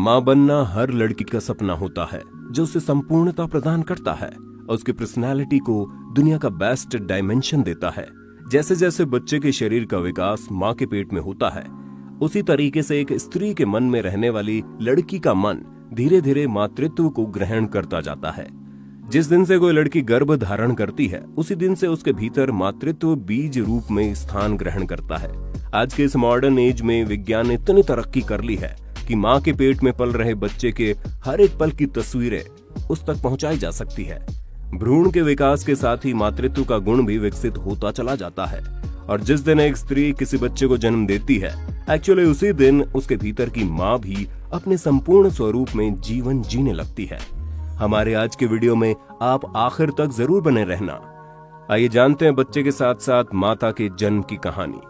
माँ बनना हर लड़की का सपना होता है, जो उसे संपूर्णता प्रदान करता है और उसकी पर्सनालिटी को दुनिया का बेस्ट डायमेंशन देता है। जैसे जैसे बच्चे के शरीर का विकास माँ के पेट में होता है, उसी तरीके से एक स्त्री के मन में रहने वाली लड़की का मन धीरे धीरे मातृत्व को ग्रहण करता जाता है। जिस दिन से कोई लड़की गर्भ धारण करती है, उसी दिन से उसके भीतर मातृत्व बीज रूप में स्थान ग्रहण करता है। आज के इस मॉडर्न एज में विज्ञान ने इतनी तरक्की कर ली है कि माँ के पेट में पल रहे बच्चे के हर एक पल की तस्वीरें उस तक पहुंचाई जा सकती है। भ्रूण के विकास के साथ ही मातृत्व का गुण भी विकसित होता चला जाता है और जिस दिन एक स्त्री किसी बच्चे को जन्म देती है, एक्चुअली उसी दिन उसके भीतर की माँ भी अपने संपूर्ण स्वरूप में जीवन जीने लगती है। हमारे आज के वीडियो में आप आखिर तक जरूर बने रहना। आइए जानते हैं बच्चे के साथ साथ माता के जन्म की कहानी।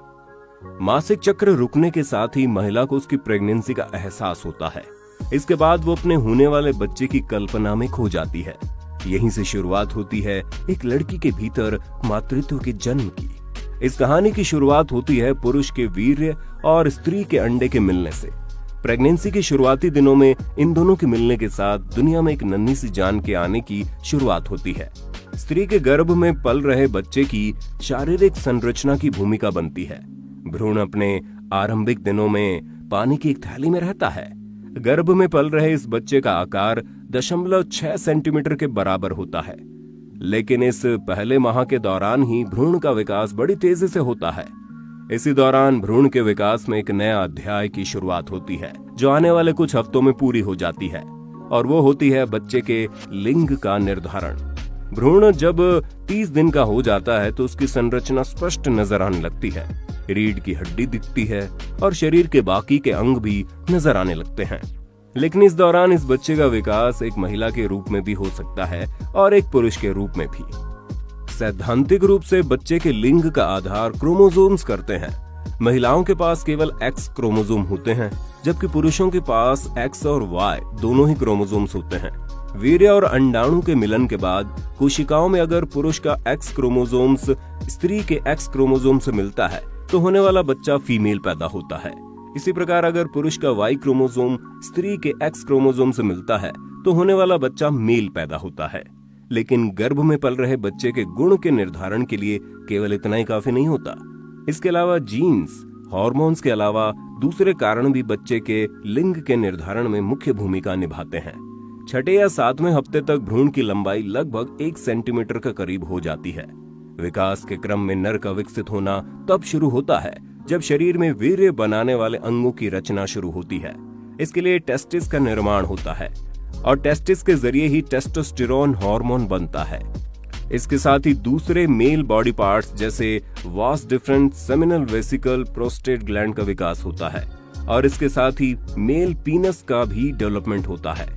मासिक चक्र रुकने के साथ ही महिला को उसकी प्रेगनेंसी का एहसास होता है। इसके बाद वो अपने होने वाले बच्चे की कल्पना में खो जाती है। यहीं से शुरुआत होती है एक लड़की के भीतर मातृत्व के जन्म की। इस कहानी की शुरुआत होती है पुरुष के वीर्य और स्त्री के अंडे के मिलने से। प्रेगनेंसी के शुरुआती दिनों में इन दोनों के मिलने के साथ दुनिया में एक नन्ही सी जान के आने की शुरुआत होती है। स्त्री के गर्भ में पल रहे बच्चे की शारीरिक संरचना की भूमिका बनती है। भ्रूण अपने आरंभिक दिनों में पानी की एक थैली में रहता है। गर्भ में पल रहे इस बच्चे का आकार 0.6 सेंटीमीटर के बराबर होता है, लेकिन इस पहले माह के दौरान ही भ्रूण का विकास बड़ी तेजी से होता है। इसी दौरान भ्रूण के विकास में एक नया अध्याय की शुरुआत होती है, जो आने वाले कुछ हफ्तों में पूरी हो जाती है, और वो होती है बच्चे के लिंग का निर्धारण। भ्रूण जब 30 दिन का हो जाता है तो उसकी संरचना स्पष्ट नजर आने लगती है। रीढ़ की हड्डी दिखती है और शरीर के बाकी के अंग भी नजर आने लगते हैं। लेकिन इस दौरान इस बच्चे का विकास एक महिला के रूप में भी हो सकता है और एक पुरुष के रूप में भी। सैद्धांतिक रूप से बच्चे के लिंग का आधार क्रोमोसोम्स करते हैं। महिलाओं के पास केवल एक्स क्रोमोसोम होते हैं, जबकि पुरुषों के पास एक्स और वाई दोनों ही क्रोमोसोम्स होते हैं। वीर्य और अंडाणु के मिलन के बाद कोशिकाओं में अगर पुरुष का एक्स क्रोमोसोम्स स्त्री के एक्स क्रोमोसोम से मिलता है तो होने वाला बच्चा फीमेल पैदा होता है। इसी प्रकार अगर पुरुष का वाई क्रोमोसोम स्त्री के एक्स क्रोमोसोम से मिलता है तो होने वाला बच्चा मेल पैदा होता है। लेकिन गर्भ में पल रहे बच्चे के गुण के निर्धारण के लिए केवल इतना ही काफी नहीं होता। इसके अलावा जीन्स, हार्मोन्स के अलावा दूसरे कारण भी बच्चे के लिंग के निर्धारण में मुख्य भूमिका निभाते हैं। 6 या 7वें हफ्ते तक भ्रूण की लंबाई लगभग 1 सेंटीमीटर के करीब हो जाती है। विकास के क्रम में नर का विकसित होना तब शुरू होता है जब शरीर में वीर्य बनाने वाले अंगों की रचना शुरू होती है। इसके लिए टेस्टिस का निर्माण होता है और टेस्टिस के जरिए ही टेस्टोस्टेरोन हार्मोन बनता है। इसके साथ ही दूसरे मेल बॉडी पार्ट्स जैसे वास different, seminal vesicle, prostate gland का विकास होता है और इसके साथ ही मेल पीनस का भी डेवलपमेंट होता है।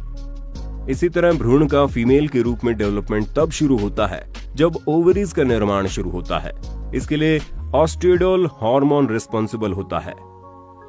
इसी तरह भ्रूण का फीमेल के रूप में डेवलपमेंट तब शुरू होता है जब ओवरीज का निर्माण शुरू होता है। इसके लिए ऑस्ट्रियोडोल हार्मोन रिस्पॉन्सिबल होता है।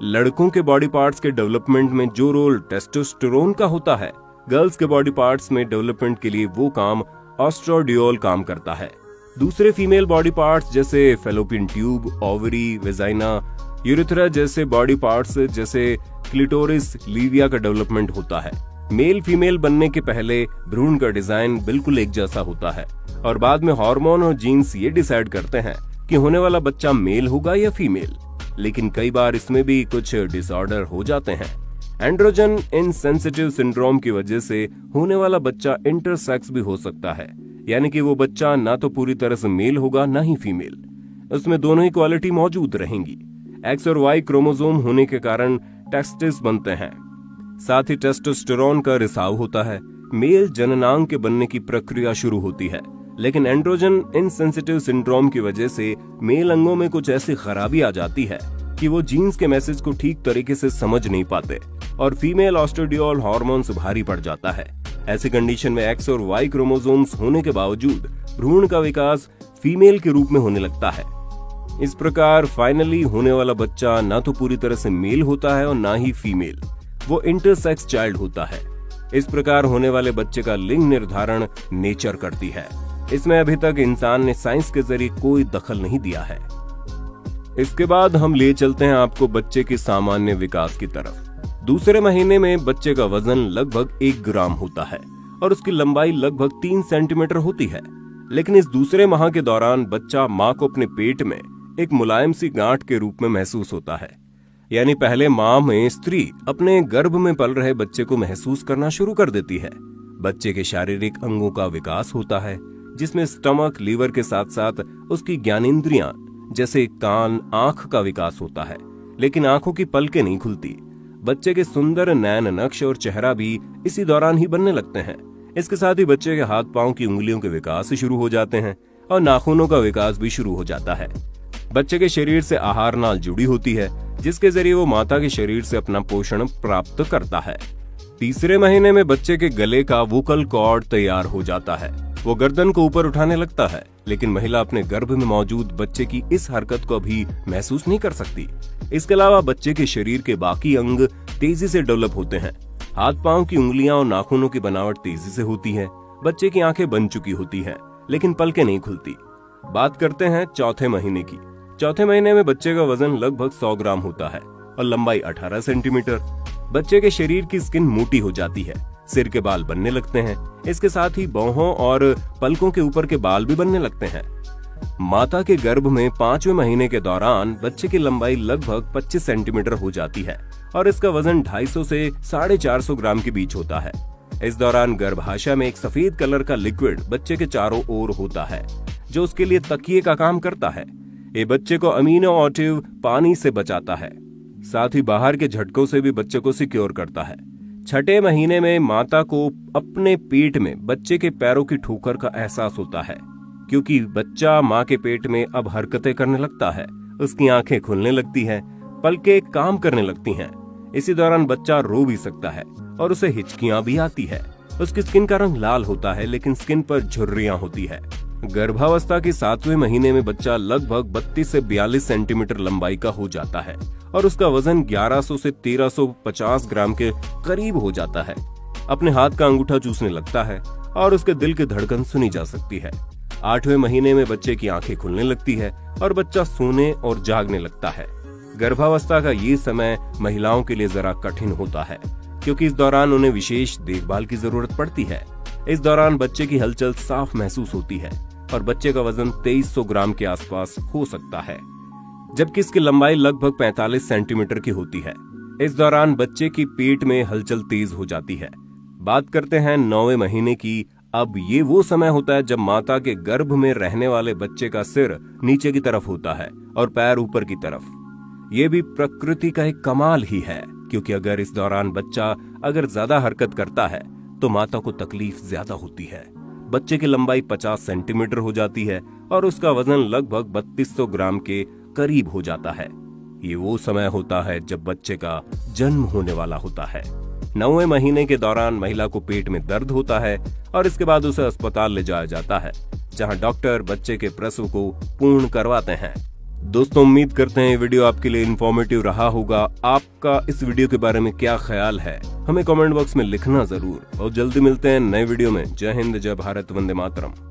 लड़कों के बॉडी पार्ट्स के डेवलपमेंट में जो रोल टेस्टोस्टेरोन का होता है, गर्ल्स के बॉडी पार्ट्स में डेवलपमेंट के लिए वो काम ऑस्ट्रोडियोल काम करता है। दूसरे फीमेल बॉडी पार्ट्स जैसे fallopian tube, ovary, vagina, urethra जैसे बॉडी पार्ट्स जैसे क्लिटोरिस, लीविया का डेवलपमेंट होता है। मेल फीमेल बनने के पहले भ्रूण का डिजाइन बिल्कुल एक जैसा होता है और बाद में हार्मोन और जीन्स ये डिसाइड करते हैं कि होने वाला बच्चा मेल होगा या फीमेल। लेकिन कई बार इसमें भी कुछ डिसऑर्डर हो जाते हैं। एंड्रोजन इनसेंसिटिव सिंड्रोम की वजह से होने वाला बच्चा इंटरसेक्स भी हो सकता है, यानी कि वो बच्चा ना तो पूरी तरह से मेल होगा ना ही फीमेल। उसमें दोनों ही क्वालिटी मौजूद रहेंगी। एक्स और वाई क्रोमोसोम होने के कारण टेस्टिस बनते हैं। साथ ही टेस्टोस्टेरोन का रिसाव होता है। मेल जननांग के बनने की प्रक्रिया शुरू होती है, लेकिन एंड्रोजन इनसेंसिटिव सिंड्रोम की वजह से मेल अंगों में कुछ ऐसी खराबी आ जाती है कि वो जीन्स के मैसेज को ठीक तरीके से समझ नहीं पाते और फीमेल ऑस्ट्रोडियोल हार्मोन से भारी पड़ जाता है। ऐसी कंडीशन में एक्स और वाई क्रोमोसोम्स होने के बावजूद भ्रूण का विकास फीमेल के रूप में होने लगता है। इस प्रकार फाइनली होने वाला बच्चा ना तो पूरी तरह से मेल होता है और ना ही फीमेल, वो इंटरसेक्स चाइल्ड होता है। इस प्रकार होने वाले बच्चे का लिंग निर्धारण नेचर करती है। इसमें अभी तक इंसान ने साइंस के जरिए कोई दखल नहीं दिया है। इसके बाद हम ले चलते हैं आपको बच्चे के सामान्य विकास की तरफ। दूसरे महीने में बच्चे का वजन लगभग 1 ग्राम होता है और उसकी लंबाई लगभग 3 सेंटीमीटर होती है। लेकिन इस दूसरे माह के दौरान बच्चा माँ को अपने पेट में एक मुलायम सी गांठ के रूप में महसूस होता है। यानी पहले माह में स्त्री अपने गर्भ में पल रहे बच्चे को महसूस करना शुरू कर देती है। बच्चे के शारीरिक अंगों का विकास होता है, जिसमें स्टमक, लीवर के साथ साथ उसकी ज्ञानेंद्रियां जैसे कान, आंख का विकास होता है। लेकिन आंखों की पलकें नहीं खुलती। बच्चे के सुंदर नैन नक्श और चेहरा भी इसी दौरान ही बनने लगते हैं। इसके साथ ही बच्चे के हाथ पांव की उंगलियों के विकास शुरू हो जाते हैं और नाखूनों का विकास भी शुरू हो जाता है। बच्चे के शरीर से आहार नाल जुड़ी होती है, जिसके जरिए वो माता के शरीर से अपना पोषण प्राप्त करता है। तीसरे महीने में बच्चे के गले का वोकल कॉर्ड तैयार हो जाता है। वो गर्दन को ऊपर उठाने लगता है, लेकिन महिला अपने गर्भ में मौजूद बच्चे की इस हरकत को अभी महसूस नहीं कर सकती। इसके अलावा बच्चे के शरीर के बाकी अंग तेजी से डेवलप होते हैं। हाथ पांव की उंगलियां और नाखूनों की बनावट तेजी से होती है। बच्चे की आंखें बन चुकी होती हैं, लेकिन पलकें नहीं खुलती। बात करते हैं चौथे महीने की। चौथे महीने में बच्चे का वजन लगभग 100 ग्राम होता है और लंबाई 18 सेंटीमीटर। बच्चे के शरीर की स्किन मोटी हो जाती है, सिर के बाल बनने लगते हैं। इसके साथ ही बाहों और पलकों के ऊपर के बाल भी बनने लगते हैं। माता के गर्भ में 5वें महीने के दौरान बच्चे की लंबाई लगभग 25 सेंटीमीटर हो जाती है और इसका वजन 250 से 450 ग्राम के बीच होता है। इस दौरान गर्भाशय में एक सफेद कलर का लिक्विड बच्चे के चारों ओर होता है, जो उसके लिए तकिए का काम करता है। ये बच्चे को अमीनो-ऑटिव पानी से बचाता है, साथ ही बाहर के झटकों से भी बच्चे को सिक्योर करता है। छठे महीने में माता को अपने पेट में बच्चे के पैरों की ठोकर का एहसास होता है, क्योंकि बच्चा माँ के पेट में अब हरकतें करने लगता है। उसकी आंखें खुलने लगती हैं, पलकें काम करने लगती हैं। इसी दौरान बच्चा रो भी सकता है और उसे हिचकियां भी आती है। उसकी स्किन का रंग लाल होता है, लेकिन स्किन पर झुर्रियां होती है। गर्भावस्था के 7वें महीने में बच्चा लगभग 32 से 42 सेंटीमीटर लंबाई का हो जाता है और उसका वजन 1100 से 1350 ग्राम के करीब हो जाता है। अपने हाथ का अंगूठा चूसने लगता है और उसके दिल की धड़कन सुनी जा सकती है। 8वें महीने में बच्चे की आंखें खुलने लगती है और बच्चा सोने और जागने लगता है। गर्भावस्था का ये समय महिलाओं के लिए जरा कठिन होता है, क्योंकि इस दौरान उन्हें विशेष देखभाल की जरूरत पड़ती है। इस दौरान बच्चे की हलचल साफ महसूस होती है और बच्चे का वजन 2300 ग्राम के आसपास हो सकता है, जबकि इसकी लंबाई लगभग 45 सेंटीमीटर की होती है। इस दौरान बच्चे की पेट में हलचल तेज हो जाती है। बात करते हैं 9वें महीने की। अब ये वो समय होता है जब माता के गर्भ में रहने वाले बच्चे का सिर नीचे की तरफ होता है और पैर ऊपर की तरफ। ये भी प्रकृति का एक कमाल ही है, क्योंकि अगर इस दौरान बच्चा ज्यादा हरकत करता है तो माता को तकलीफ ज्यादा होती है। बच्चे की लंबाई 50 सेंटीमीटर हो जाती है और उसका वजन लगभग 3200 ग्राम के करीब हो जाता है। ये वो समय होता है जब बच्चे का जन्म होने वाला होता है। 9वें महीने के दौरान महिला को पेट में दर्द होता है और इसके बाद उसे अस्पताल ले जाया जाता है, जहां डॉक्टर बच्चे के प्रसव को पूर्ण करवाते हैं। दोस्तों, उम्मीद करते हैं वीडियो आपके लिए इंफॉर्मेटिव रहा होगा। आपका इस वीडियो के बारे में क्या ख्याल है, हमें कमेंट बॉक्स में लिखना जरूर। और जल्दी मिलते हैं नए वीडियो में। जय हिंद, जय भारत, वंदे मातरम।